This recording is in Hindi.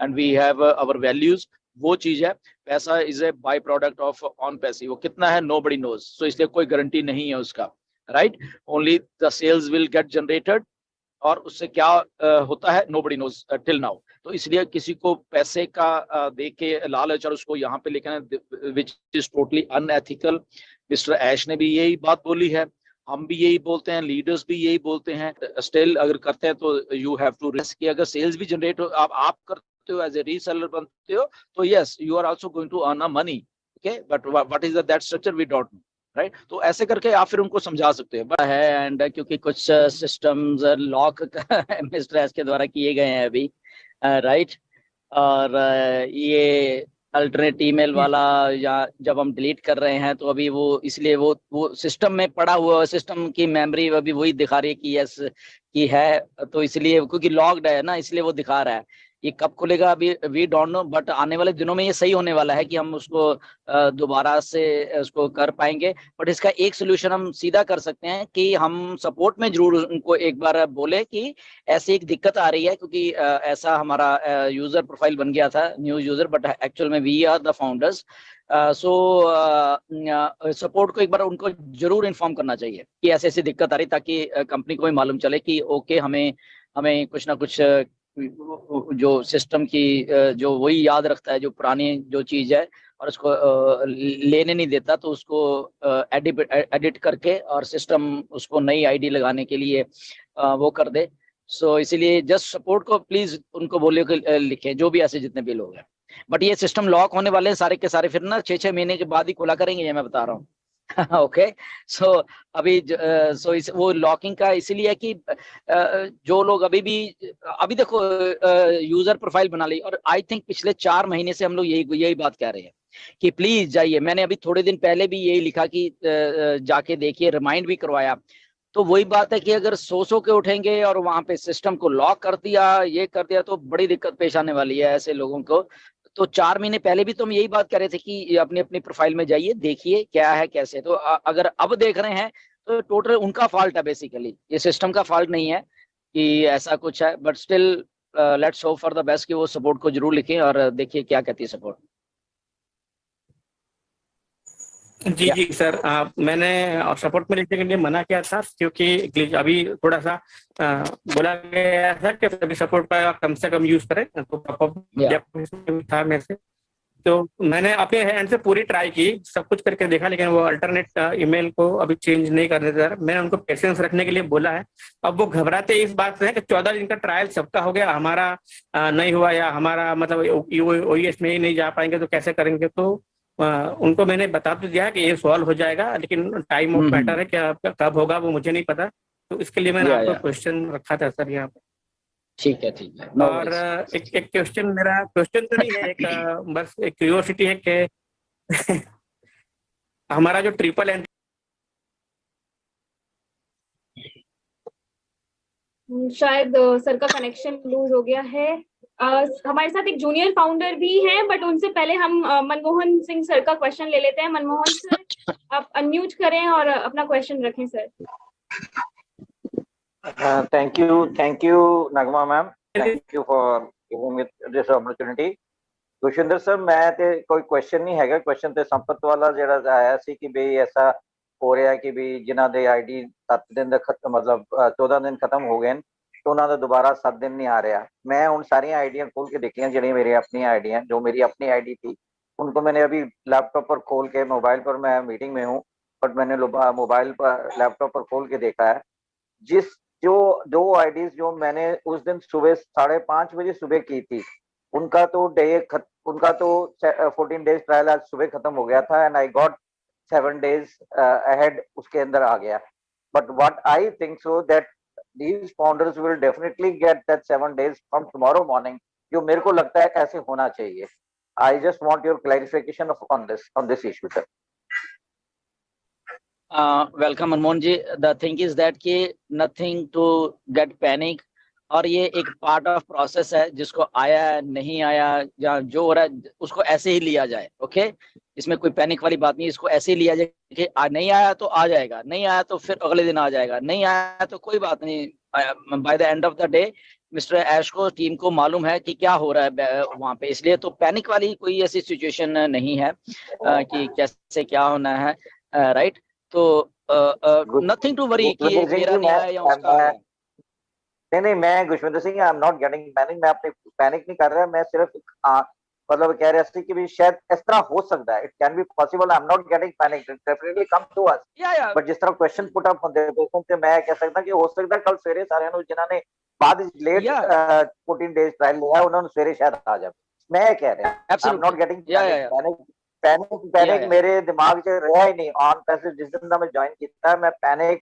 And we have our values, वो चीज है। पैसा is a by product of on passive, वो कितना है नोबडी नोज, सो इसलिए कोई गारंटी नहीं है उसका, right. Only the sales will get generated, और उससे क्या होता है नोबडी नोज टिल नाउ। तो इसलिए किसी को पैसे का देख के लालच और उसको यहाँ पे लेके आना, which is totally unethical. Mister Ash ने भी यही बात बोली है, हम भी यही बोलते हैं, लीडर्स भी यही बोलते हैं। स्टिल अगर करते हैं तो यू हैव टू रिस्क कि अगर सेल्स भी जनरेट हो, आप करते हो एज ए रीसेलर बनते हो, तो yes you are also going to earn a money, okay, but what is that structure we don't know, right. तो ऐसे करके आप फिर उनको समझा सकते हैं है। एंड क्योंकि कुछ सिस्टम्स लॉक मिस्टर एस के द्वारा किए गए हैं अभी, राइट। और ये अल्टरनेट ईमेल वाला, या जब हम डिलीट कर रहे हैं तो अभी वो इसलिए वो सिस्टम में पड़ा हुआ, सिस्टम की मेमोरी अभी वही दिखा रही है कि यस की है, तो इसलिए क्योंकि लॉक्ड है ना, इसलिए वो दिखा रहा है। ये कब खुलेगा अभी वी डोंट नो, बट आने वाले दिनों में ये सही होने वाला है कि हम उसको दोबारा से उसको कर पाएंगे। बट इसका एक सोल्यूशन हम सीधा कर सकते हैं कि हम सपोर्ट में जरूर उनको एक बार बोले कि ऐसी एक दिक्कत आ रही है, क्योंकि ऐसा हमारा यूजर प्रोफाइल बन गया था न्यू यूजर, बट एक्चुअल में we are the founders. So support को एक बार उनको जरूर इन्फॉर्म करना चाहिए कि ऐसी ऐसी दिक्कत आ रही, ताकि कंपनी को भी मालूम चले कि ओके हमें कुछ ना कुछ जो सिस्टम की जो वही याद रखता है जो पुरानी जो चीज है, और उसको लेने नहीं देता, तो उसको एडिट करके और सिस्टम उसको नई आईडी लगाने के लिए वो कर दे। सो इसीलिए जस्ट सपोर्ट को प्लीज उनको बोलिए कि लिखें, जो भी ऐसे जितने भी लोग हैं। बट ये सिस्टम लॉक होने वाले हैं सारे के सारे, फिर ना 6-6 महीने के बाद ही खुला करेंगे, ये मैं बता रहा हूँ। ओके, सो अभी सो इस वो लॉकिंग का इसीलिए कि जो लोग अभी देखो यूजर प्रोफाइल बना ली, और आई थिंक पिछले 4 महीने से हम लोग यही बात कह रहे हैं कि प्लीज जाइए। मैंने अभी थोड़े दिन पहले भी यही लिखा कि जाके देखिए, रिमाइंड भी करवाया। तो वही बात है कि अगर सो के उठेंगे और वहां पे सिस्टम को लॉक कर दिया, ये कर दिया, तो बड़ी दिक्कत पेश आने वाली है ऐसे लोगों को। तो 4 महीने पहले भी तो हम यही बात कर रहे थे कि अपनी अपनी प्रोफाइल में जाइए, देखिए क्या है कैसे। तो अगर अब देख रहे हैं तो टोटल उनका फॉल्ट है, बेसिकली ये सिस्टम का फॉल्ट नहीं है कि ऐसा कुछ है। But still let's hope for the best कि वो सपोर्ट को जरूर लिखें और देखिए क्या कहती है सपोर्ट। जी जी सर, मैंने सपोर्ट में लिखने के लिए मना किया था, क्योंकि अभी थोड़ा सा बोला गया था कि सभी सपोर्ट का कम से कम यूज करें, तो था मेरे से। तो मैंने अपने हैंड से पूरी ट्राई की, सब कुछ करके देखा, लेकिन वो अल्टरनेट ईमेल को अभी चेंज नहीं करने दे रहा। मैंने उनको पेशेंस रखने के लिए बोला है। अब वो घबराते इस बात से है कि 14 दिन का ट्रायल सबका हो गया, हमारा नहीं हुआ, या हमारा मतलब OES में ही नहीं जा पाएंगे तो कैसे करेंगे। तो उनको मैंने बता तो दिया कि ये सॉल्व हो जाएगा, लेकिन टाइम ऑफ मैटर है, क्या कब होगा वो मुझे नहीं पता। तो इसके लिए मैंने आपको क्वेश्चन रखा था सर यहाँ पे। ठीक है। और एक क्वेश्चन, मेरा क्वेश्चन तो नहीं है, एक बस एक क्यूरियोसिटी है कि हमारा जो ट्रिपल एंट्री, शायद सर का कनेक्शन लूज हो गया है। हमारे साथ एक जूनियर फाउंडर भी हैं, बट उनसे पहले हम मनमोहन सिंह सर का क्वेश्चन ले लेते हैं। मनमोहन सर, आप अनम्यूट करें और अपना क्वेश्चन रखें sir. Thank you Nagma ma'am, thank you for giving me this opportunity. Gurshinder sir, मैं ते कोई क्वेश्चन नहीं हैगा, क्वेश्चन ते संपत वाला ਜਿਹੜਾ ਆਇਆ ਸੀ ਕਿ ਬਈ ਐਸਾ ਹੋ ਰਿਹਾ ਕਿ ਵੀ ਜਿਨ੍ਹਾਂ ਦੇ ਆਈਡੀ 7 ਦਿਨ ਦਾ ਖਤਮ, मतलब 14 दिन खत्म हो गए तो उन्होंने दोबारा 7 दिन नहीं आ रहा। मैं उन सारी आईडियां खोल के देखी जी मेरी अपनी आईडियां, जो मेरी अपनी आईडी थी उनको मैंने अभी लैपटॉप पर खोल के, मोबाइल पर मैं मीटिंग में हूँ बट मैंने मोबाइल पर लैपटॉप पर खोल के देखा है। जिस जो 2 आईडीज जो मैंने उस दिन सुबह 5:30 बजे सुबह की थी, उनका तो 14 डेज ट्रायल आज सुबह खत्म हो गया था and I got 7 days ahead उसके अंदर आ गया। But what I think so that these founders will definitely get that 7 days from tomorrow morning, जो मेरे को लगता है ऐसे होना चाहिए। I just want your clarification on this issue, sir. Welcome Manmohan ji. The thing is that कि नथिंग टू गेट पैनिक, और ये एक पार्ट ऑफ प्रोसेस है, जिसको आया नहीं आया या जो हो रहा है उसको ऐसे ही लिया जाए। ओके, इसमें कोई पैनिक वाली बात नहीं, इसको ऐसे ही लिया जाए कि नहीं आया तो आ जाएगा, नहीं आया तो फिर अगले दिन आ जाएगा, नहीं आया तो कोई बात नहीं। By the end of the day mister Ash को, टीम को मालूम है कि क्या हो रहा है वहाँ पे, इसलिए तो पैनिक वाली कोई ऐसी सिचुएशन नहीं है कि कैसे क्या होना है, राइट। तो नथिंग टू वरी कि गुरविंदर सिंह मेरा जी, नहीं आया या उसका आया। नहीं, मैं गुरविंदर सिंह, आई एम नॉट गेटिंग पैनिक, मैं अपने पैनिक नहीं कर रहा, मैं सिर्फ मतलब कह रहा सी कि भी शायद इस तरह हो सकता है, it can be possible, I am not getting panic, it definitely come to us, but जिस तरह क्वेश्चन पुट अप होंदे पे ते मैं कह सकदा कि हो सकदा कल सवेरे साਰਿਆਂ ਨੂੰ जिन्हां ने बाद लेट 14 डेज ट्रायल लिया ਉਹਨਾਂ ਨੂੰ ਸਵੇਰੇ ਸ਼ਾयਦ ਆ ਜਾਵੇ, मैं ये कह रहा आई एम नॉट गेटिंग पैनिक मेरे दिमाग 'ਚ ਰਿਹਾ ही नहीं ऑन पैसे जिस दिन ਦਾ मैं ज्वाइन ਕੀਤਾ मैं पैनिक